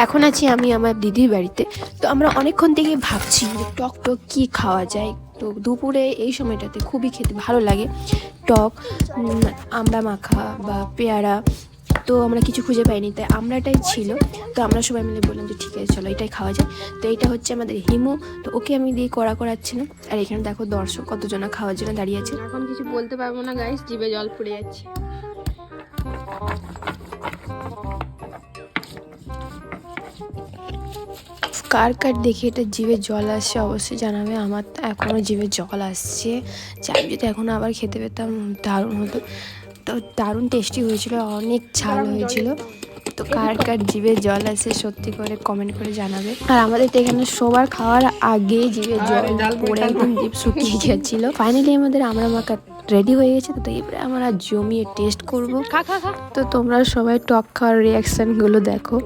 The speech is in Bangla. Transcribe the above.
এখন আছি আমি আমার দিদির বাড়িতে। তো আমরা অনেকক্ষণ থেকে ভাবছি যে টক টক কী খাওয়া যায়। তো দুপুরে এই সময়টাতে খুবই খেতে ভালো লাগে টক, আমড়া মাখা বা পেয়ারা। তো আমরা কিছু খুঁজে পাইনি, তাই আমরাটাই ছিল। তো আমরা সবাই মিলে বললাম যে ঠিক আছে চলো এটাই খাওয়া যায়। তো এইটা হচ্ছে আমাদের হিমু। তো ওকে আমি দিয়ে করাচ্ছি না। আর এখানে দেখো দর্শক কতজনা খাওয়ার জন্য দাঁড়িয়ে আছে। এখন কিছু বলতে পারবো না গাইস, জিভে জল পড়ে যাচ্ছে। কার কার দেখে এটা জিভে জল আসছে অবশ্যই জানাবে। আমার তো এখনও জিভে জল আসছে, যে আমি যদি এখন আবার খেতে পেতাম দারুণ হতো। তো দারুণ টেস্টি হয়েছিল, অনেক ঝাল হয়েছিল। তো কার কার জিভে জল আসে সত্যি করে কমেন্ট করে জানাবে। আর আমাদের তো এখানে সবার খাওয়ার আগে জিভে জল পড়ে একদম জিভ শুকিয়ে গিয়েছিল। ফাইনালি আমাদের আমড়া মাখা রেডি হয়ে গেছে। তো এবারে আমরা জমিয়ে টেস্ট করবো। তো তোমরা সবাই টক খাওয়ার রিয়াকশানগুলো দেখো।